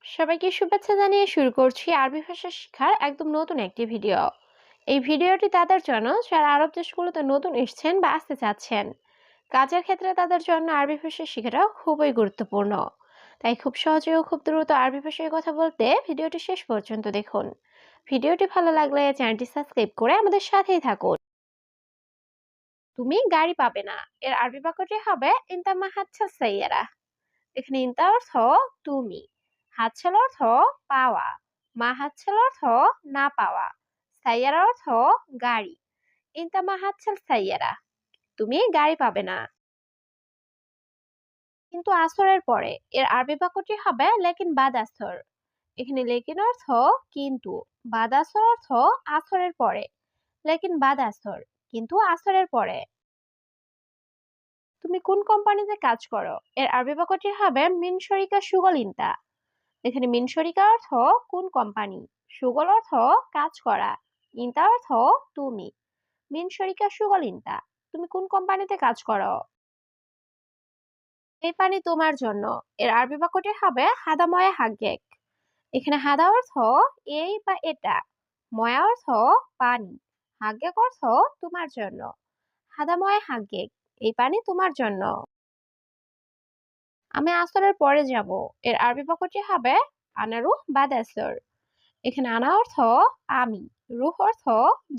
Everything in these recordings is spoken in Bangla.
সবাইকে শুভেচ্ছা জানিয়ে শুরু করছি আরবি ভাষা শেখার একদম নতুন একটি ভিডিও। এই ভিডিওটি তাদের জন্য যারা আরব দেশগুলোতে নতুন এসেছেন বা আসতে চাচ্ছেন। কাজের ক্ষেত্রে তাদের জন্য আরবি ভাষা শেখাটা খুবই গুরুত্বপূর্ণ। তাই খুব সহজে ও খুব দ্রুত আরবি ভাষায় কথা বলতে ভিডিওটি শেষ পর্যন্ত দেখুন। ভিডিওটি ভালো লাগলে চ্যানেলটি সাবস্ক্রাইব করে আমাদের সাথেই থাকুন। তুমি গাড়ি পাবে না, এর আরবি বাক্যটি হবে ইনতা মা হাচ্ছা সাইয়ারা। এখানে ইনতা অর্থ তুমি, হাতছাল অর্থ পাওয়া, মা হাতছাল অর্থ না পাওয়া, সাইয়ারা অর্থ গাড়ি। ইনতা মা হাতছাল সাইয়ারা, তুমি গাড়ি পাবে না। কিন্তু আসরের পরে এর আরবি বাক্যটি হবে লেকিন বাদ আসর। এখানে লেকিন অর্থ কিন্তু, বাদ আসর অর্থ আসরের পরে। লেকিন বাদ আসর, কিন্তু আসরের পরে। তুমি কোন কোম্পানিতে কাজ করো, এর আরবি বাক্যটি হবে মিন শরিকা সুগল ইনতা। এখানে মিন শরিকা অর্থ কোন কোম্পানি, সুগল অর্থ কাজ করা, ইনতা অর্থ তুমি। মিন শরিকা সুগল ইনতা, তুমি কোন কোম্পানিতে কাজ করো। এই পানি তোমার জন্য, এর আরবি বাক্যটি হবে হাদা ময়া হাগেক। এখানে হাদা অর্থ এই বা এটা, ময়া অর্থ পানি, হাগেক অর্থ তোমার জন্য। হাদা ময়া হাগেক, এই পানি তোমার জন্য। আমি আসরের পরে যাব, এর আরবি বাক্যটি হবে আনারু বাদ আসর। এখানে আনা অর্থ আমি, রুহ অর্থ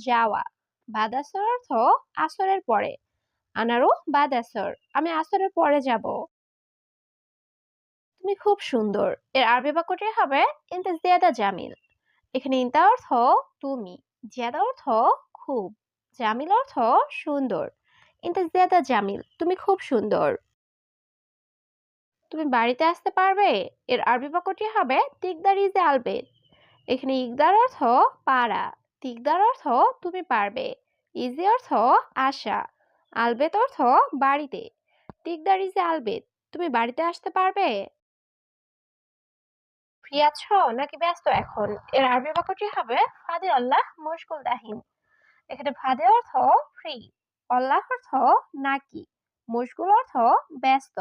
যাওয়া, বাদ আসর অর্থ আসরের পরে। আনারু বাদ আসর, আমি আসরের পরে যাব। তুমি খুব সুন্দর, এর আরবি বাক্যটি হবে ইনতা জিয়াদা জামিল। এখানে ইনতা অর্থ তুমি, জিয়াদা অর্থ খুব, জামিল অর্থ সুন্দর। ইনতা জিয়াদা জামিল, তুমি খুব সুন্দর। তুমি বাড়িতে আসতে পারবে, এর আরবি বাক্যটি হবে তিকদার ইজে আলবেদ। এখানে ইকদার অর্থ পারা, তিকদার অর্থ তুমি পারবে, ইজি অর্থ আশা, আলবেত অর্থ বাড়িতে। তিকদার ইজে আলবেত, তুমি বাড়িতে আসতে পারবে। ফ্রি আছো নাকি ব্যস্ত এখন, এর আরবি বাক্যটি হবে ফাদে আল্লাহ মশগুল দাহিন। এখানে ফাদে অর্থ ফ্রি, আল্লাহ অর্থ নাকি, মশগুল অর্থ ব্যস্ত,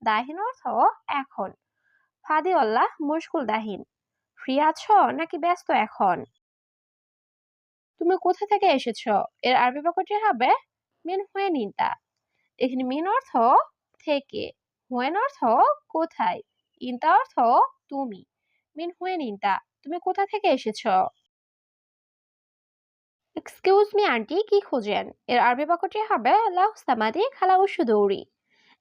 দাহিন অর্থ এখন। ফাদে আল্লাহ মশগুল দাহিন, ফ্রি আছো নাকি ব্যস্ত এখন। তুমি কোথা থেকে এসেছো, এর আরবি বাক্যটি হবে মিন হুয়েন ইনতা। এখানে মিন অর্থ থেকে, হুয়েন অর্থ কোথায়, ইনতা অর্থ তুমি। মিন হুয়েন ইনতা, তুমি কোথা থেকে এসেছো। এক্সকিউজ মি আন্টি, কি খোঁজেন, এর আরবি বাক্যটি হবে লাউ সামাদি খালা উসু দৌড়ি।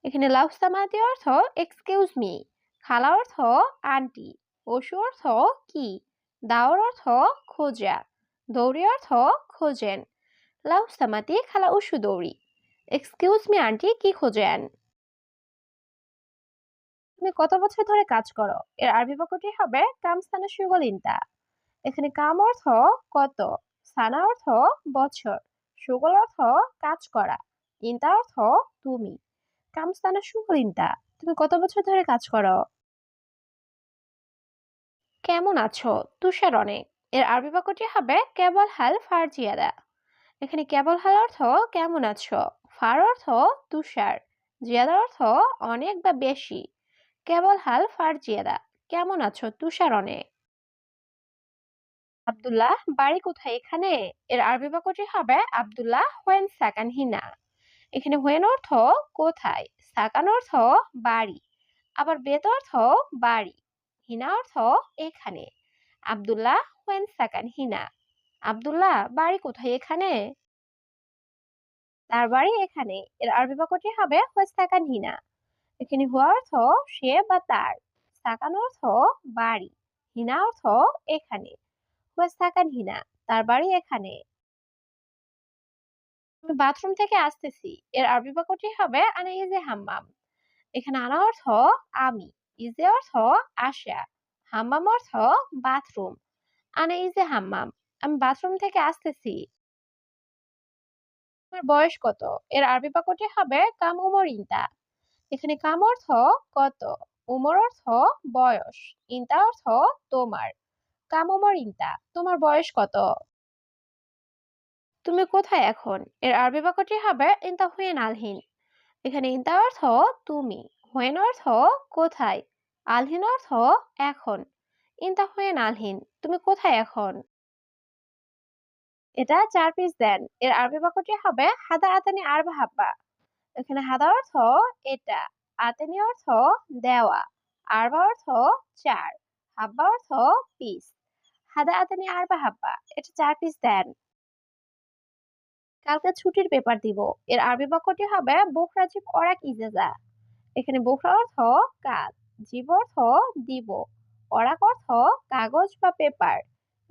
এখানে লাউ সামাদি অর্থ এক্সকিউজ মি, খালা অর্থ আন্টি, ওসু অর্থ কি, দাওর অর্থ খোঁজা, দৌড়ি অর্থ খোঁজেন। লাউ সামাতি খালা উসু দৌড়ি, এক্সকিউজ মি আন্টি, কি খোঁজেন। তুমি কত বছর ধরে কাজ করো, এর আরবি বাক্যটি হবে কাম সানা সুগল ইনতা। এখানে কাম অর্থ কত, সানা অর্থ বছর, সুগল অর্থ কাজ করা, ইনতা অর্থ তুমি। কাম সানা সুগল ইনতা, তুমি কত বছর ধরে কাজ করো। কেমন আছো, তুষার অনেক, এর আরবি বাক্যটি হবে কেবল হাল ফারজিয়াদা। এখানে কেবল হাল অর্থ কেমন আছো, ফার অর্থ তুষার, জিয়াদা অর্থ অনেক বা বেশি। কেবল হাল ফার জিয়াদা, কেমন আছো তুষার অনেক। আব্দুল্লাহ বাড়ি কোথায় এখানে, এর আরবি বাক্যটি হবে আব্দুল্লাহ হোয়েন সাকান হিনা। এখানে হোয়েন অর্থ কোথায়, সাকান অর্থ বাড়ি, আবার বেত অর্থ বাড়ি, হিনা অর্থ এখানে। আব্দুল্লাহ হোয়েন সাকান হিনা, আব্দুল্লাহ বাড়ি কোথায় এখানে। তার বাড়ি এখানে, এর আরবি বাক্যটি হবে হুয়াস্তাকান হিনা। এখানে হুয়া অর্থ সে বা তার, সাকান অর্থ বাড়ি, হিনা অর্থ এখানে। হুয়াস্তাকান হিনা, তার বাড়ি এখানে। আমি বাথরুম থেকে আসতেছি, এর আরবি বাক্যটি হবে আনা ইজে হাম্মাম। এখানে আনা অর্থ আমি, ইজে অর্থ আসা, হাম্মাম অর্থ বাথরুম। আনা ইজে হাম্মাম, আমি বাথরুম থেকে আসতেছি। তোমার বয়স কত, এর আরবি বাক্যটি হবে কাম উমর ইনতা। এখানে কাম অর্থ কত, উমর অর্থ বয়স, ইনতা অর্থ তোমার। কাম উমর ইনতা, তোমার বয়স কত। তুমি কোথায় এখন, এর আরবি বাক্যটি হবে ইনতা হুয়েন আলহিন। এখানে ইনতা অর্থ তুমি, হুয়েন অর্থ কোথায়, আলহিন অর্থ এখন। ইনতা হয়ে নালহীন। তুমি কোথায় এখন? এটা ৪ পিস দেন। এর আরবি বাক্যটি হবে হাদা আতানি আরবা হাব্বা। এখানে হাদা অর্থ এটা, আতানি অর্থ দেওয়া, আরবা অর্থ ৪, হাব্বা অর্থ পিস। হাদা আতানি আরবা হাব্বা, এটা ৪ পিস দেন। কালকে ছুটির পেপার দিব। এর আরবি বাক্যটি হবে বুকরা জিব অরাক ইজাজা। এখানে বুকরা অর্থ কাল, জিব অর্থ দিব, অরাক অর্থ কাগজ বা পেপার,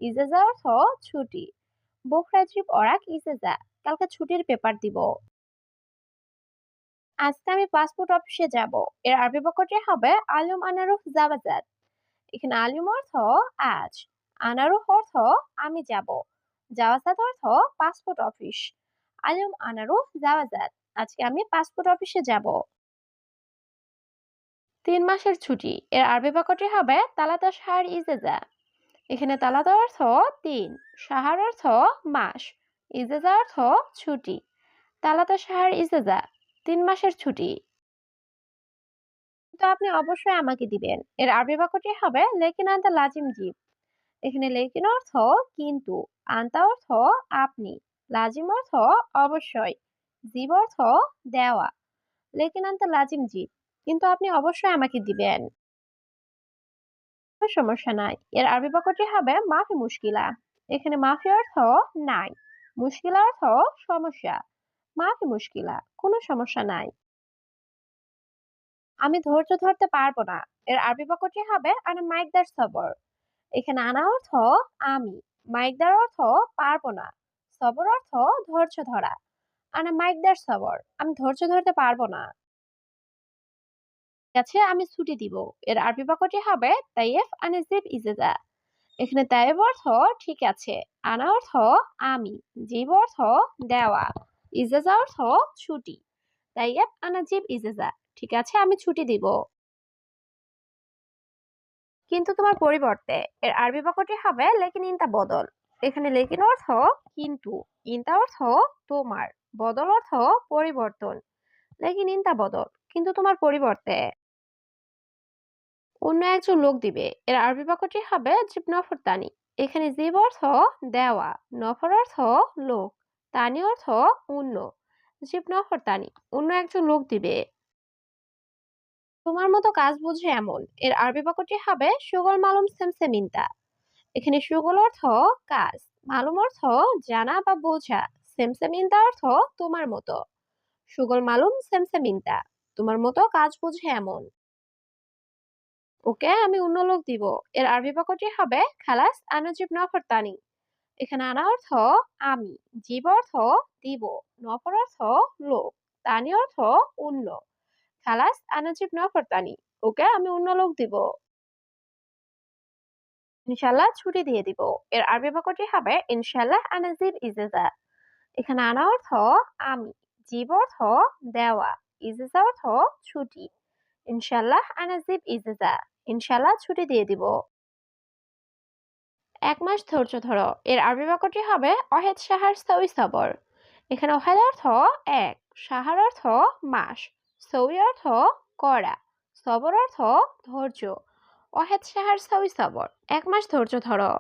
ইজাজা অর্থ ছুটি। বুকরা জিব অরাক ইজাজা, কালকে ছুটির পেপার দিব। আজকে আমি পাসপোর্ট অফিসে যাব। এর আরবি বাক্যটি হবে আলুম আনারুফ জাওয়াজাত। এখানে আলিম অর্থ আজ, আনারুফ অর্থ আমি যাব, জাওয়াজাত অর্থ পাসপোর্ট অফিস। আলুম আনারুফ জাওয়াজাত, আজকে আমি পাসপোর্ট অফিসে যাব। ৩ মাসের ছুটি। এর আরবি বাক্যটি হবে তালাতা শাহর ইজেজা। এখানে তালাতা অর্থ ৩, শাহর অর্থ মাস, ইজেজা অর্থ ছুটি। তালাতা শাহর ইজেজা, ৩ মাসের ছুটি। তো আপনি অবশ্যই আমাকে দিবেন। এর আরবি বাক্যটি হবে লেকিন আনতা লাজিম জিব। এখানে লেকিন অর্থ কিন্তু, আনতা অর্থ আপনি, লাজিম অর্থ অবশ্যই, জিব অর্থ দেওয়া। লেকিন আনতা লাজিম জিব, কিন্তু আপনি অবশ্যই আমাকে দিবেন। কোনো সমস্যা নাই। এর আরবি বাক্যটি হবে মাফি মুশকিলা। এখানে মাফি অর্থ নাই, মুশকিলা অর্থ সমস্যা। মাফি মুশকিলা, কোনো সমস্যা নাই। আমি ধৈর্য ধরতে পারবো না। এর আরবি বাক্যটি হবে আনা মাইকদার সবর। এখানে আনা অর্থ আমি, মাইকদার অর্থ পারবো না, সবর অর্থ ধৈর্য ধরা। আনা মাইকদার সবর, আমি ধৈর্য ধরতে পারবো না। ঠিক আছে, আমি ছুটি দিব। এর আরবি বাক্যটি হবে তাইয়েফ আনিজিব ইজেজা। এখানে তাইয়েব অর্থ ঠিক আছে, আনা অর্থ আমি, জিব অর্থ দেওয়া, ইজেজা অর্থ ছুটি। তাইয়েব আনাজিব ইজেজা, ঠিক আছে আমি ছুটি দিব। কিন্তু তোমার পরিবর্তে। এর আরবি বাক্যটি হবে লেকিন ইনতা বদল। এখানে লেকিন অর্থ কিন্তু, ইনতা অর্থ তোমার, বদল অর্থ পরিবর্তন। লেকিন ইনতা বদল, কিন্তু তোমার পরিবর্তে। অন্য একজন লোক দিবে। এর আরবি বাক্যটি হবে জিব নফর তানি। এখানে জিব অর্থ দেওয়া, নফর অর্থ লোক, তানি অর্থ অন্য। জিব নফর তানি, অন্য একজন লোক দিবে। তোমার মতো কাজ বুঝে এমন। এর আরবি বাক্যটি হবে সুগল মালুম সেমসেমিনতা। এখানে সুগল অর্থ কাজ, মালুম অর্থ জানা বা বোঝা, সেমসেমিনতা অর্থ তোমার মতো। সুগল মালুম সেমসেমিনতা, তোমার মতো কাজ বুঝে এমন। ওকে আমি অন্য লোক দিব। এর আরবি বাক্যটি হবে খালাস আনাজিব নফর তানি। এখানে আনা অর্থ আমি, জীব অর্থ দিব, নফর অর্থ লোক, তানি অর্থ অন্য। খালাস আনাজিব নফর তানি, ওকে আমি অন্য লোক দিব। ইনশাল্লাহ ছুটি দিয়ে দিব। এর আরবি বাক্যটি হবে ইনশাল্লাহ আনাজিব ইজেজা। এখানে আনা অর্থ আমি, জীব অর্থ দেওয়া, ইজেজা অর্থ ছুটি। ইনশাল্লাহ আনাজিব ইজেজা, ইনশাল্লাহ ছুটি দিয়ে দিব। ১ মাস ধৈর্য ধরো। এর আরবি বাক্যটি হবে অহেদ সাহার সই সবর। এখানে অহেদ অর্থ এক, সাহার অর্থ মাস, সই অর্থ করা, সবর অর্থ ধৈর্য। অহেদ সাহার সই সবর, ১ মাস ধৈর্য ধরো।